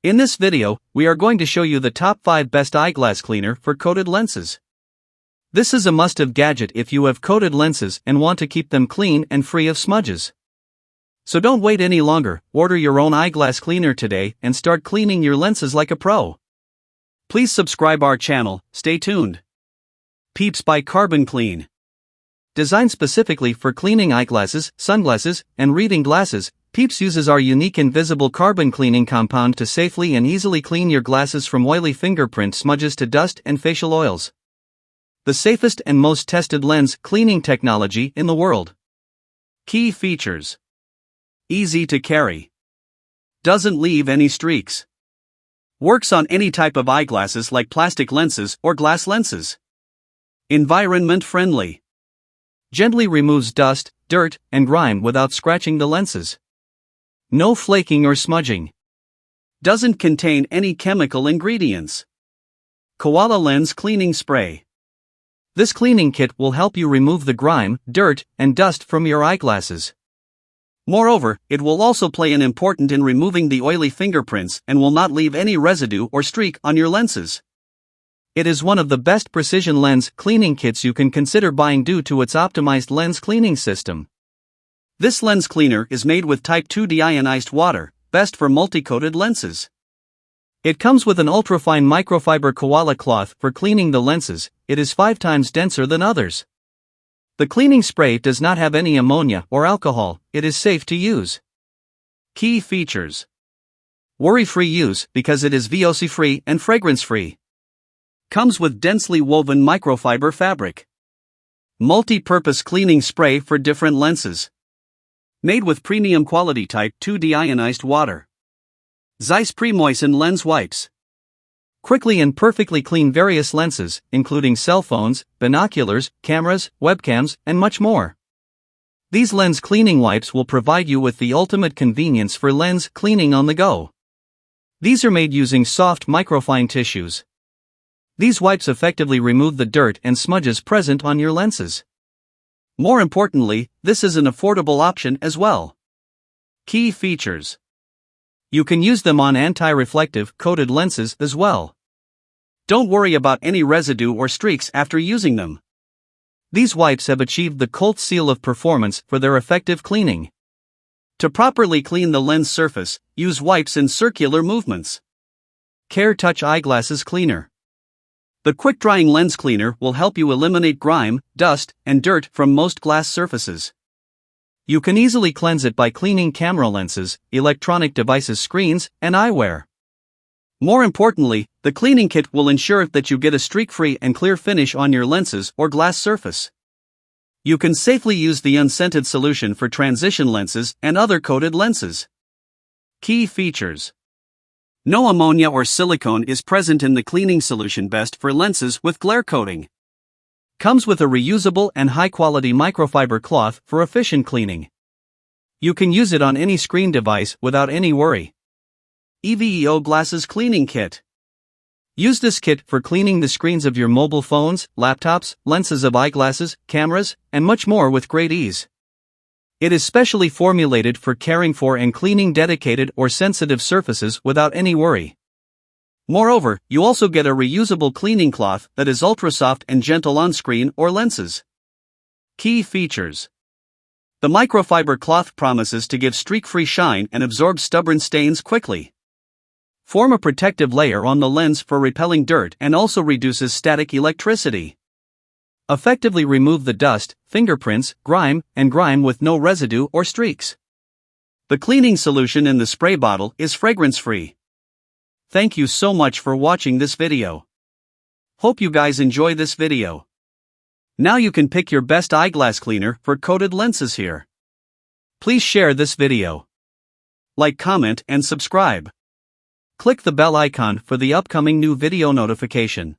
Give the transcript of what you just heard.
In this video, we are going to show you the top 5 best eyeglass cleaner for coated lenses. This is a must-have gadget if you have coated lenses and want to keep them clean and free of smudges. So don't wait any longer, order your own eyeglass cleaner today and start cleaning your lenses like a pro. Please subscribe our channel, stay tuned. Peeps by Carbon Clean. Designed specifically for cleaning eyeglasses, sunglasses, and reading glasses, Peeps uses our unique invisible carbon cleaning compound to safely and easily clean your glasses from oily fingerprint smudges to dust and facial oils. The safest and most tested lens cleaning technology in the world. Key features. Easy to carry. Doesn't leave any streaks. Works on any type of eyeglasses like plastic lenses or glass lenses. Environment friendly. Gently removes dust, dirt, and grime without scratching the lenses. No flaking or smudging. Doesn't contain any chemical ingredients. Koala Lens Cleaning Spray. This cleaning kit will help you remove the grime, dirt, and dust from your eyeglasses. Moreover, it will also play an important in removing the oily fingerprints and will not leave any residue or streak on your lenses. It is one of the best precision lens cleaning kits you can consider buying due to its optimized lens cleaning system. This lens cleaner is made with type 2 deionized water, best for multi-coated lenses. It comes with an ultrafine microfiber Koala cloth for cleaning the lenses. It is 5 times denser than others. The cleaning spray does not have any ammonia or alcohol. It is safe to use. Key features. Worry-free use because it is VOC-free and fragrance-free. Comes with densely woven microfiber fabric. Multi-purpose cleaning spray for different lenses. Made with premium quality type 2 deionized water. ZEISS Pre-Moistened lens wipes. Quickly and perfectly clean various lenses, including cell phones, binoculars, cameras, webcams, and much more. These lens cleaning wipes will provide you with the ultimate convenience for lens cleaning on the go. These are made using soft microfine tissues. These wipes effectively remove the dirt and smudges present on your lenses. More importantly, this is an affordable option as well. Key features. You can use them on anti-reflective coated lenses as well. Don't worry about any residue or streaks after using them. These wipes have achieved the Colt seal of performance for their effective cleaning. To properly clean the lens surface, use wipes in circular movements. Care Touch Eyeglasses Cleaner. The quick-drying lens cleaner will help you eliminate grime, dust, and dirt from most glass surfaces. You can easily cleanse it by cleaning camera lenses, electronic devices screens, and eyewear. More importantly, the cleaning kit will ensure that you get a streak-free and clear finish on your lenses or glass surface. You can safely use the unscented solution for transition lenses and other coated lenses. Key features. No ammonia or silicone is present in the cleaning solution, best for lenses with glare coating. Comes with a reusable and high-quality microfiber cloth for efficient cleaning. You can use it on any screen device without any worry. EVEO Glasses Cleaning Kit. Use this kit for cleaning the screens of your mobile phones, laptops, lenses of eyeglasses, cameras, and much more with great ease. It is specially formulated for caring for and cleaning dedicated or sensitive surfaces without any worry. Moreover, you also get a reusable cleaning cloth that is ultra-soft and gentle on screen or lenses. Key features. The microfiber cloth promises to give streak-free shine and absorb stubborn stains quickly. Form a protective layer on the lens for repelling dirt and also reduces static electricity. Effectively remove the dust, fingerprints, grime with no residue or streaks. The cleaning solution in the spray bottle is fragrance-free. Thank you so much for watching this video. Hope you guys enjoy this video. Now you can pick your best eyeglass cleaner for coated lenses here. Please share this video. Like, comment, and subscribe. Click the bell icon for the upcoming new video notification.